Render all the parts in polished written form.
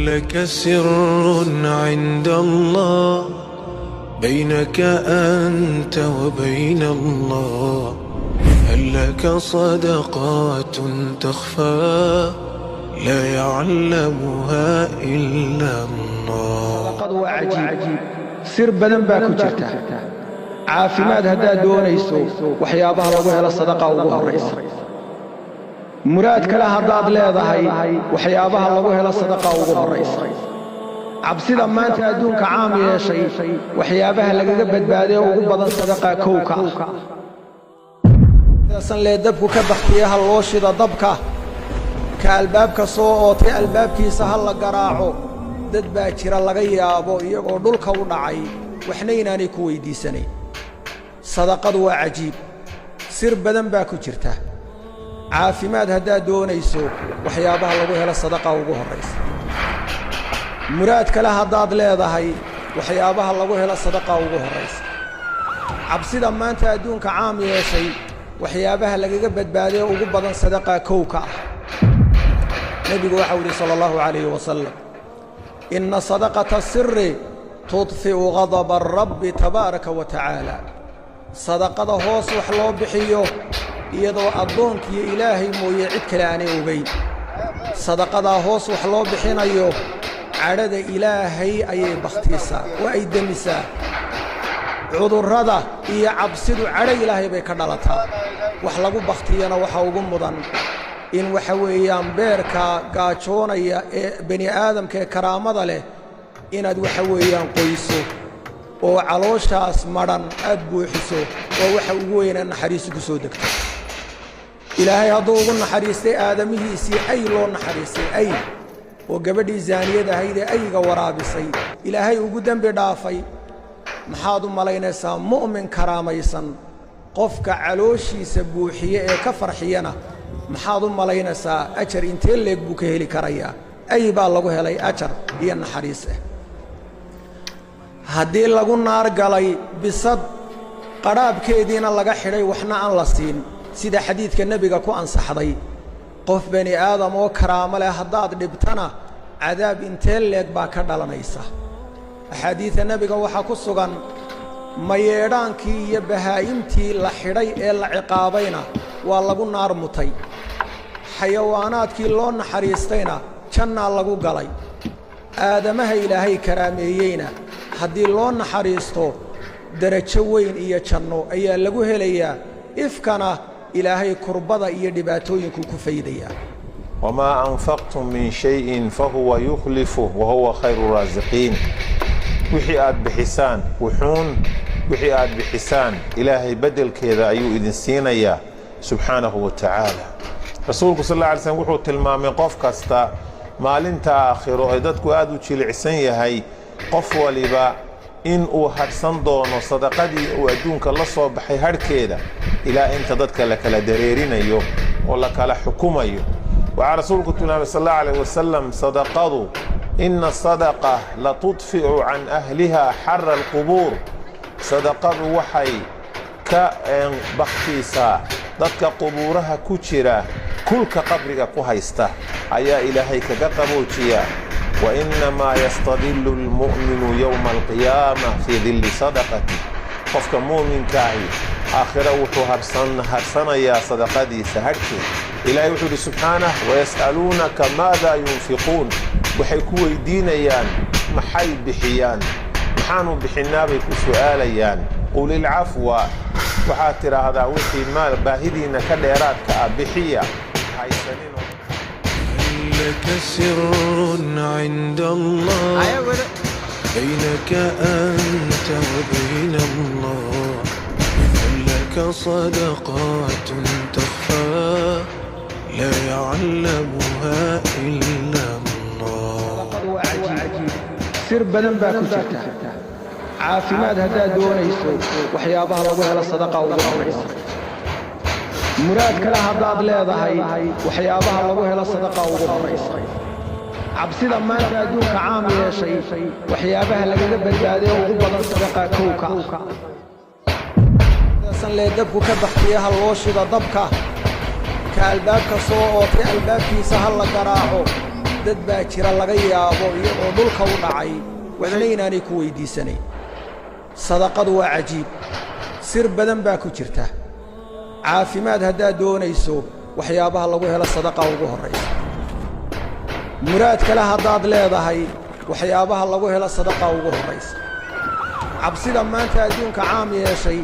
لك سر عند الله بينك أنت وبين الله، هل لك صدقات تخفى لا يعلمها إلا الله. لقد وعجيب سر بدن باكو جرتا عافماد هدا دونيسو وحيابها لغو هلا صدقة ugu horeysa muraad kala hadaad leedahay waxyaabaha lagu helo sadaqa ugu horeysa cabsida maanta adduunka caam yeeshay waxyaabaha lagaga badbaadiyo ugu badan sadaqa kowka san leedabku ka baxtiyaha loo shida dabka ka albaabka soo ootay albaabkiisa hal la garaaco dad baa jira laga yaabo iyagoo dhulka u dhacay waxna inaanay ku weydiisanay sadaqadu waa cajiib sir badan baa ku jirta caafimaad haddaad doonayso waxyaabaha lagu helo sadaqa ugu horeysa muraad kale haddaad leedahay waxyaabaha lagu helo sadaqa ugu horeysa cabsida maanta adduunka caam yeeshay waxyaabaha lagaga badbaadiyo ugu badan sadaqa kowka ah nabigu waxa uu sallallahu alayhi wasallam inna sadaqata sirri tudfi'u ghadaba ar-rabbi tabaaraka wa ta'ala sadaqada hoos wax loo bixiyo iyadoo addoonkiyo ilaahay mooye cid kale aanay ogeyn sadaqada hoos wax loo bixinayo cadhada ilaahay ayay bakhtiisaa oo ay demisaa cudurrada iyo cabsidu cadho ilaahay bay ka dhalataa wax lagu bakhtiyana waxa ugu mudan in waxa weeyaan beerka gaajoonaya ee bani aadamka ee karaamada leh inaad waxa weeyaan qoyso oo calooshaas madhan aad buuxiso oo waxa ugu weynaa naxariisu ku soo degto ilaahay hadduu ugu naxariistay aadamihiisii ay loo naxariistay ay oo gabadhii zaaniyad ahayd ee ayga waraabisay ilaahay ugu dembi dhaafay maxaad u malaynaysaa mu'min karaamaysan qofka calooshiisa buuxiye ee ka farxiyana maxaad u malaynaysaa ajar intee leeg buu ka heli karayaa ay baa lagu helay ajar iyo naxariis ah haddii lagu naar galay bisad qaraabkeediina laga xidhay waxna aan la siin sida xadiidka nebiga ku ansaxday qof bani aadam oo karaamo leh haddaad dhibtana cadaab intee leeg baa ka dhalanaysa axaadiida nebiga waxaa ku sugan mayeedhaankii iyo bahaa'imtii la xidhay ee la ciqaabayna waa lagu naar mutay xayawaanaadkii loo naxariistayna jannaa lagu galay aadamaha ilaahay karaameeyeyna haddii loo naxariisto darajo weyn iyo janno ayaa lagu helayaa ifkana ilaahay kurbada iyo dhibaatooyinku ku faydayaa wamaa anfaqtum min shayin fahuwa yukhlifuh wahuwa khayru raasiqiin wixii aad bixisaan wixii aad bixisaan ilaahay beddelkeeda ayuu idin siinayaa subxaanahu wa tacaala rasuulku sal alla alay slam wuxuu tilmaamay qof kasta maalinta aakhiro ee dadku aad u jilicsan yahay qof waliba in uu hadhsan doono sadaqadii uu adduunka la soo baxay hadhkeeda ilaa inta dadka la kala dareerinayo oo la kala xukumayo waxaa rasuulku tilmaamay sal allahu alayh wasalam sadaqadu ina sadaqa la tudficu can ahliha xara alqubuur sadaqadu waxay ka bakhtiisaa dadka qubuuraha ku jira kulka qabriga ku haysta ayaa ilaahay kaga qaboojiya وإنما يستظل المؤمن يوم القيامة في ظل صدقته قفك مؤمن كاهي آخره وحو هرسنا يا صدقتي سهرتي إلهي وحو سبحانه ويسألونك ماذا ينفقون وحيكو دينيان محي بحيان محانو بحنابك سؤاليان قول العفو وحاتر هذا وحي مال باهدين كديرات كأبحية هاي سنين لك سر عند الله بينك أنت وبين الله، هل لك صدقات تخفى لا يعلمها إلا الله. سر بدن باكو جرتا عافماد هدا دونيسو وحيابها لغو هلا صدقة ugu horeysa muraad kala hadaad leedahay waxyaabaha lagu helo sadaqa ugu horeysa cabsida maanta adduunka caam yeeshay waxyaabaha lagaga badbaadiyo ugu badan sadaqa kowka san leedabku ka baxtiyaha loo shida dabka ka albaabka soo ootay albaabkiisa hal la garaaco dad baa jira laga yaabo iyagoo dhulka u dhacay waxna inaanay ku weydiisanayn sadaqadu waa cajiib sir badan baa ku jirta caafimaad haddaad doonayso waxyaabaha lagu helo sadaqa ugu horraysa muraad kale haddaad leedahay waxyaabaha lagu helo sadaqa ugu horraysa cabsida maanta adduunka caam yeeshay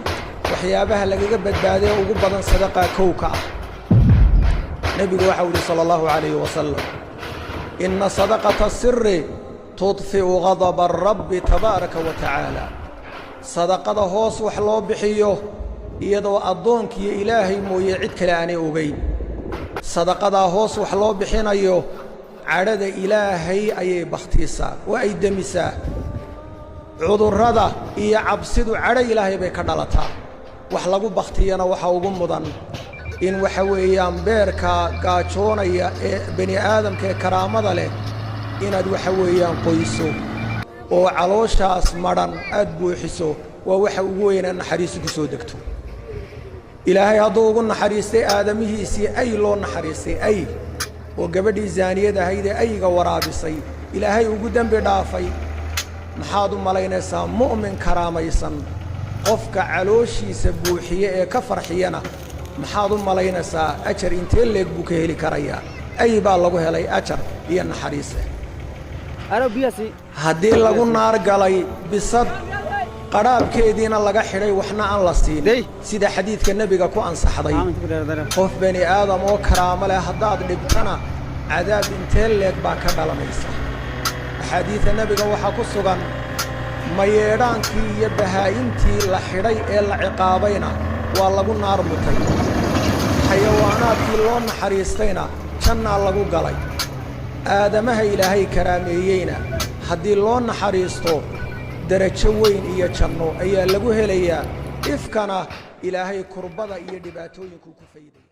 waxyaabaha lagaga badbaaday ugu badan sadaqa kowka ah nebigu waxau yidhi sala allahu calayhi wasalam inna sadaqata sirri tudfi'u ghadaba rabbi tabaaraka wa tacaala sadaqada hoos wax loo bixiyo iyadoo addoonkiiyo ilaahay mooye cid kale aanay ogayn sadaqadaa hoos wax loo bixinayo cadhada ilaahay ayay bakhtiisaa waa ay demisaa cudurrada iyo cabsidu cadho ilaahay bay ka dhalataa wax lagu bakhtiyana waxa ugu mudan in waxa weeyaan beerka gaajoonaya ee bani aadamka ee karaamada leh inaad waxa weeyaan qoyso oo calooshaas madhan aad buuxiso waa waxa ugu weynaa naxariistu ku soo degto ilaahay hadduu ugu naxariistay aadamihiisii ay loo naxariistay ay oo gabadhii zaaniyad ahayd ee ayga waraabisay ilaahay ugu dembi dhaafay maxaad u malaynaysaa mu'min karaamaysan qofka calooshiisa buuxiye ee ka farxiyana maxaad u malaynaysaa ajar intee leeg buu ka heli karayaa ay baa lagu helay ajar iyo naxariise haddii lagu naar galay bisad qadhaabkeediina laga xidhay waxna aan la siin sida xadiidka nebiga ku ansaxday qof bani aadam oo karaamo leh haddaad dhibtana cadaab intee leeg baa ka dhalanaysa axaadiidta nebiga waxaa ku sugan mayeedhaankii iyo bahaa'intii la xidhay ee la ciqaabayna waa lagu naar mutay xayawaanaadkii loo naxariistayna jannaa lagu galay aadamaha ilaahay karaameeyeyna haddii loo naxariisto darajo weyn iyo janno ayaa lagu helayaa ifkana ilaahay kurbada iyo dhibaatooyinkuu ku faydaya